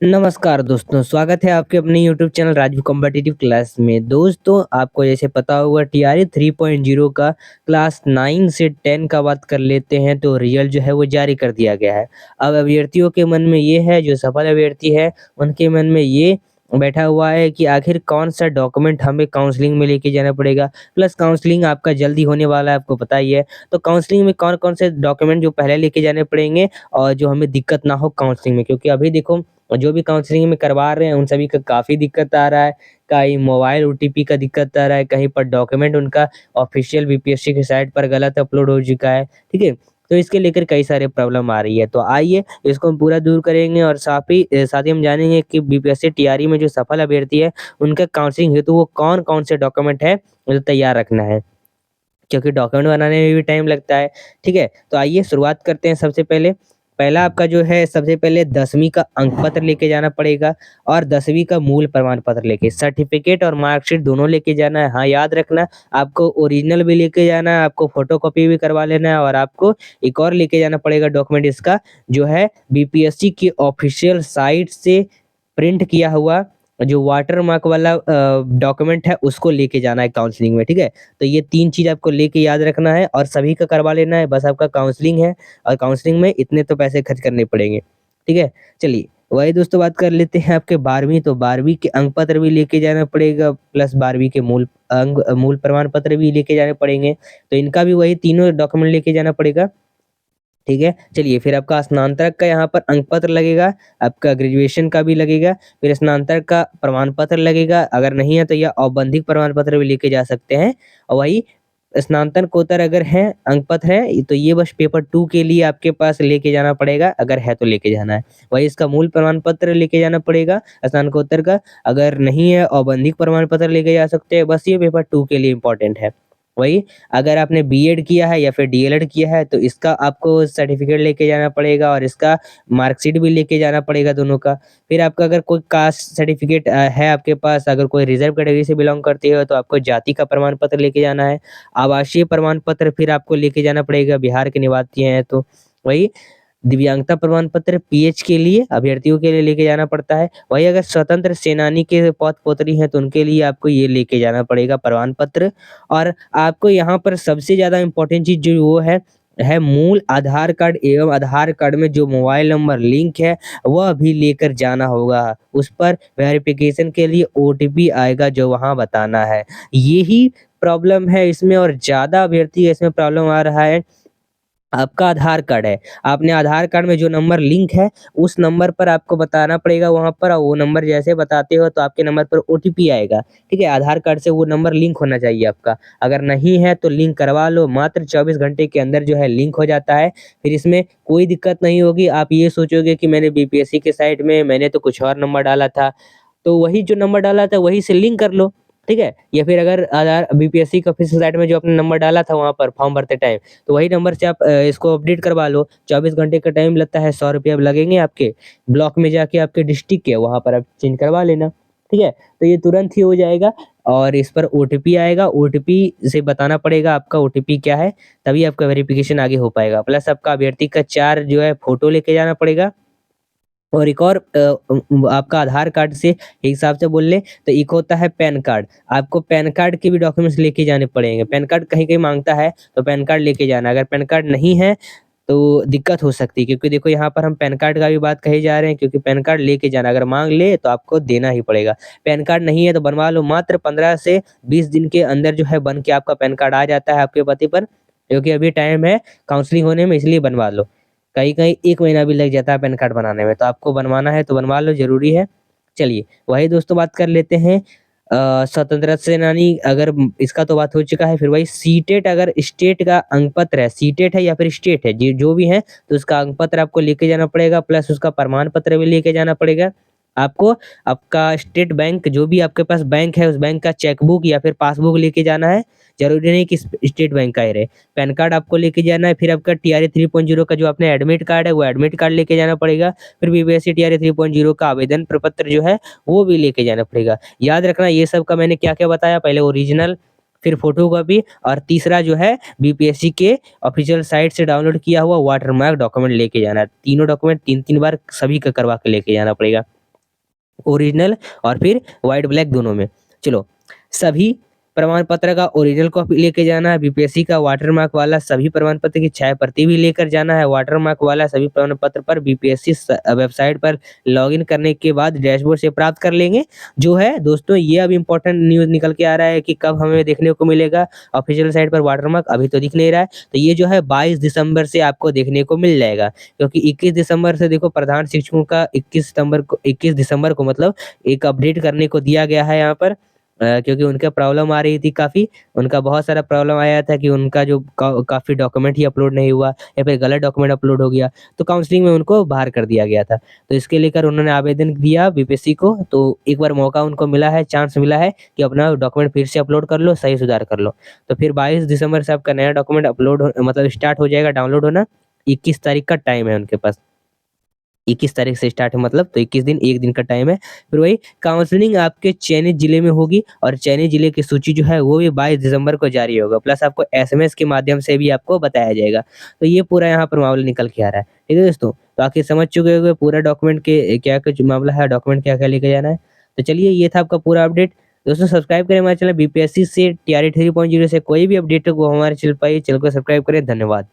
नमस्कार दोस्तों, स्वागत है आपके अपने YouTube channel Raju competitive class में। दोस्तों, आपको जैसे पता होगा टीआरई 3.0 का क्लास 9 से 10 का बात कर लेते हैं तो रिजल्ट जो है वो जारी कर दिया गया है। अब अभ्यर्थियों के मन में ये है, जो सफल अभ्यर्थी है उनके मन में ये बैठा हुआ है कि आखिर कौन सा डॉक्यूमेंट हमें काउंसलिंग में लेके जाना पड़ेगा। प्लस काउंसलिंग आपका जल्दी होने वाला है, आपको पता ही है। तो काउंसलिंग में कौन-कौन से डॉक्यूमेंट जो पहले लेके जाने पड़ेंगे और जो हमें दिक्कत ना हो काउंसलिंग में, क्योंकि अभी देखो और जो भी काउंसलिंग में करवा रहे हैं उन सभी का काफ़ी दिक्कत आ रहा है। कहीं मोबाइल ओटीपी का दिक्कत आ रहा है, कहीं पर डॉक्यूमेंट उनका ऑफिशियल बीपीएससी की साइट पर गलत अपलोड हो चुका है, ठीक है? तो इसके लेकर कई सारे प्रॉब्लम आ रही है। तो आइए इसको हम पूरा दूर करेंगे और साथ ही हम जानेंगे कि बीपीएससी टीआरई में जो सफल अभ्यर्थी है, उनका काउंसलिंग हेतु वो कौन-कौन से डॉक्यूमेंट है, जो तैयार रखना है। क्योंकि डॉक्यूमेंट बनाने में भी टाइम लगता है, ठीक है? तो आइए शुरुआत करते हैं सबसे पहले। पहला आपका जो है सबसे पहले 10वीं का अंक पत्र लेके जाना पड़ेगा और 10वीं का मूल प्रमाण पत्र लेके सर्टिफिकेट और मार्कशीट दोनों लेके जाना है। हाँ, याद रखना आपको ओरिजिनल भी लेके जाना है, आपको फोटोकॉपी भी करवा लेना है और आपको एक और लेके जाना पड़ेगा डॉक्यूमेंट इसका जो है बीपीएससी की ऑफिशियल साइट से प्रिंट किया हुआ जो वाटर मार्क वाला डॉक्यूमेंट है उसको लेके जाना है काउंसलिंग में, ठीक है? तो ये 3 चीज़ आपको लेके याद रखना है और सभी का करवा लेना है, बस आपका काउंसलिंग है और काउंसलिंग में इतने तो पैसे खर्च करने पड़ेंगे, ठीक है? चलिए, वही दोस्तों बात कर लेते हैं आपके 12वीं तो 12वीं के अंक पत्र भी लेके जाना पड़ेगा प्लस 12वीं के मूल प्रमाण पत्र भी लेके जाने पड़ेंगे। तो इनका भी वही तीनों डॉक्यूमेंट लेके जाना पड़ेगा। ठीक है, चलिए फिर आपका स्नातक का यहाँ पर अंक पत्र लगेगा, आपका ग्रेजुएशन का भी लगेगा, फिर स्नातक का प्रमाण पत्र लगेगा, अगर नहीं है तो यह औपबंधिक प्रमाण पत्र भी लेके जा सकते हैं। और वही स्नातकोत्तर अगर है अंक पत्र है तो ये बस पेपर 2 के लिए आपके पास लेके जाना पड़ेगा, अगर है तो लेके जाना है। वही इसका मूल प्रमाण पत्र लेके जाना पड़ेगा स्नातकोत्तर का, अगर नहीं है औपबंधिक प्रमाण पत्र लेके जा सकते हैं, बस ये पेपर 2 के लिए इम्पोर्टेंट है। वही अगर आपने बीएड किया है या फिर डीएलएड किया है तो इसका आपको सर्टिफिकेट लेके जाना पड़ेगा और इसका मार्कशीट भी लेके जाना पड़ेगा दोनों का। फिर आपका अगर कोई कास्ट सर्टिफिकेट है आपके पास, अगर कोई रिजर्व कैटेगरी से बिलॉन्ग करती हो तो आपको जाति का प्रमाण पत्र लेके जाना है। आवासीय प्रमाण पत्र फिर आपको लेके जाना पड़ेगा, बिहार के निवासी हैं तो। वही दिव्यांगता प्रमाण पत्र पीएच के लिए अभ्यर्थियों के लिए लेके जाना पड़ता है। वही अगर स्वतंत्र सेनानी के पौत्र-पुत्री हैं तो उनके लिए आपको ये लेके जाना पड़ेगा प्रमाण पत्र। और आपको यहाँ पर सबसे ज़्यादा इम्पोर्टेंट चीज़ जो वो है मूल आधार कार्ड एवं आधार कार्ड में जो मोबाइल नंबर लिंक है वह भी लेकर जाना होगा। उस पर वेरिफिकेशन के लिए ओटीपी आएगा जो वहाँ बताना है। यही प्रॉब्लम है इसमें और ज़्यादा अभ्यर्थी इसमें प्रॉब्लम आ रहा है। आपका आधार कार्ड है, आपने आधार कार्ड में जो नंबर लिंक है, उस नंबर पर आपको बताना पड़ेगा वहाँ पर और वो नंबर जैसे बताते हो तो आपके नंबर पर ओटीपी आएगा, ठीक है? आधार कार्ड से वो नंबर लिंक होना चाहिए आपका। अगर नहीं है तो लिंक करवा लो, मात्र 24 घंटे के अंदर जो है लिंक हो जाता है। फिर इसमें कोई दिक्कत नहीं होगी, आप ये सोचोगे कि मैंने बीपीएससी के साइट में मैंने तो कुछ और नंबर डाला था, तो वही जो नंबर डाला था वही से लिंक कर लो, ठीक है? या फिर अगर आधार बीपीएससी का ऑफिशियल साइट में जो आपने नंबर डाला था वहाँ पर फॉर्म भरते टाइम, तो वही नंबर से आप इसको अपडेट करवा लो। 24 घंटे का टाइम लगता है, 100 रुपये अब लगेंगे आपके। ब्लॉक में जाके आपके डिस्ट्रिक्ट के वहाँ पर आप चेंज करवा लेना, ठीक है? तो ये तुरंत ही हो जाएगा और इस पर ओटीपी आएगा, ओटीपी से बताना पड़ेगा आपका ओटीपी क्या है, तभी आपका वेरिफिकेशन आगे हो पाएगा। प्लस आपका अभ्यर्थी का 4 जो है फ़ोटो लेके जाना पड़ेगा। और एक और आपका आधार कार्ड से हिसाब से बोल लें तो एक होता है पैन कार्ड। आपको पैन कार्ड के भी डॉक्यूमेंट्स लेके जाने पड़ेंगे। पैन कार्ड कहीं-कहीं माँगता है तो पैन कार्ड लेके जाना। अगर पैन कार्ड नहीं है तो दिक्कत हो सकती है, क्योंकि देखो यहाँ पर हम पैन कार्ड का भी बात कहे जा रहे हैं, क्योंकि पैन कार्ड लेके जाना, अगर माँग ले तो आपको देना ही पड़ेगा। पैन कार्ड नहीं है तो बनवा लो, मात्र 15 से 20 दिन के अंदर जो है बन के आपका पैन कार्ड आ जाता है आपके पते पर, क्योंकि अभी टाइम है काउंसलिंग होने में, इसलिए बनवा लो। कहीं-कहीं 1 महीना भी लग जाता है पैन कार्ड बनाने में, तो आपको बनवाना है तो बनवा लो, ज़रूरी है। चलिए, वही दोस्तों बात कर लेते हैं स्वतंत्रता सेनानी, अगर इसका तो बात हो चुका है, फिर वही सीटेट, अगर स्टेट का अंक पत्र है, सीटेट है या फिर स्टेट है, जो भी है, तो उसका अंक पत्र आपको लेके जाना पड़ेगा, प्लस उसका प्रमाण पत्र भी लेके जाना पड़ेगा। आपको आपका स्टेट बैंक, जो भी आपके पास बैंक है, उस बैंक का चेकबुक या फिर पासबुक लेके जाना है, ज़रूरी नहीं कि स्टेट बैंक का ही रहे। पैन कार्ड आपको लेके जाना है, फिर आपका टीआरए 3.0 का जो आपने एडमिट कार्ड है, वो एडमिट कार्ड लेके जाना पड़ेगा। फिर बीपीएससी टीआरए 3.0 का आवेदन प्रपत्र जो है, वो भी लेके जाना पड़ेगा। याद रखना ये सब का मैंने क्या-क्या बताया, पहले ओरिजिनल, फिर फोटोकॉपी और तीसरा जो है बीपीएससी के ऑफिशियल साइट से डाउनलोड किया हुआ वाटरमार्क डॉक्यूमेंट लेके जाना है। तीनों डॉक्यूमेंट 3-3 बार सभी का करवा के लेके जाना पड़ेगा। ओरिजिनल और फिर व्हाइट ब्लैक दोनों में। चलो, सभी प्रमाण पत्र का ओरिजिनल कॉपी लेके जाना है, बीपीएससी का वाटरमार्क वाला सभी प्रमाण पत्र की छाया प्रति भी लेकर जाना है। वाटरमार्क वाला सभी प्रमाण पत्र पर बीपीएससी वेबसाइट पर लॉगिन करने के बाद डैशबोर्ड से प्राप्त कर लेंगे। जो है दोस्तों, ये अब इम्पोर्टेंट न्यूज़ निकल के आ रहा है कि कब हमें देखने को मिलेगा ऑफिशियल साइट पर वाटरमार्क, अभी तो दिख नहीं रहा है। तो ये जो है 22 दिसंबर से आपको देखने को मिल जाएगा, क्योंकि 21 दिसंबर से देखो प्रधान शिक्षकों का 21 दिसंबर को मतलब एक अपडेट करने को दिया गया है यहाँ पर, क्योंकि उनका प्रॉब्लम आ रही थी काफ़ी। उनका बहुत सारा प्रॉब्लम आया था कि उनका जो काफ़ी डॉक्यूमेंट ही अपलोड नहीं हुआ या फिर गलत डॉक्यूमेंट अपलोड हो गया, तो काउंसलिंग में उनको बाहर कर दिया गया था। तो इसके लेकर उन्होंने आवेदन दिया बीपीएससी को, तो एक बार मौका उनको मिला है, चांस मिला है कि अपना डॉक्यूमेंट फिर से अपलोड कर लो, सही सुधार कर लो। तो फिर 22 दिसंबर से आपका नया डॉक्यूमेंट अपलोड मतलब स्टार्ट हो जाएगा, डाउनलोड होना। 21 तारीख का टाइम है उनके पास। 21 तारीख से स्टार्ट है मतलब, तो 21 दिन, 1 दिन का टाइम है। फिर वही काउंसलिंग आपके चयनित जिले में होगी और चयनित जिले की सूची जो है वो भी 22 दिसंबर को जारी होगा, प्लस आपको एसएमएस के माध्यम से भी आपको बताया जाएगा। तो ये पूरा यहाँ पर मामला निकल के आ रहा है। ठीक है दोस्तों, तो आखिर समझ चुके होंगे पूरा डॉक्यूमेंट के क्या कुछ मामला है, डॉक्यूमेंट क्या-क्या लेके जाना है। तो चलिए, ये था आपका पूरा अपडेट। दोस्तों, सब्सक्राइब करें हमारे चैनल बीपीएससी से टीआरई 3.0 से कोई भी अपडेट हो वो हमारे चैनल पर, चैनल को सब्सक्राइब करें। धन्यवाद।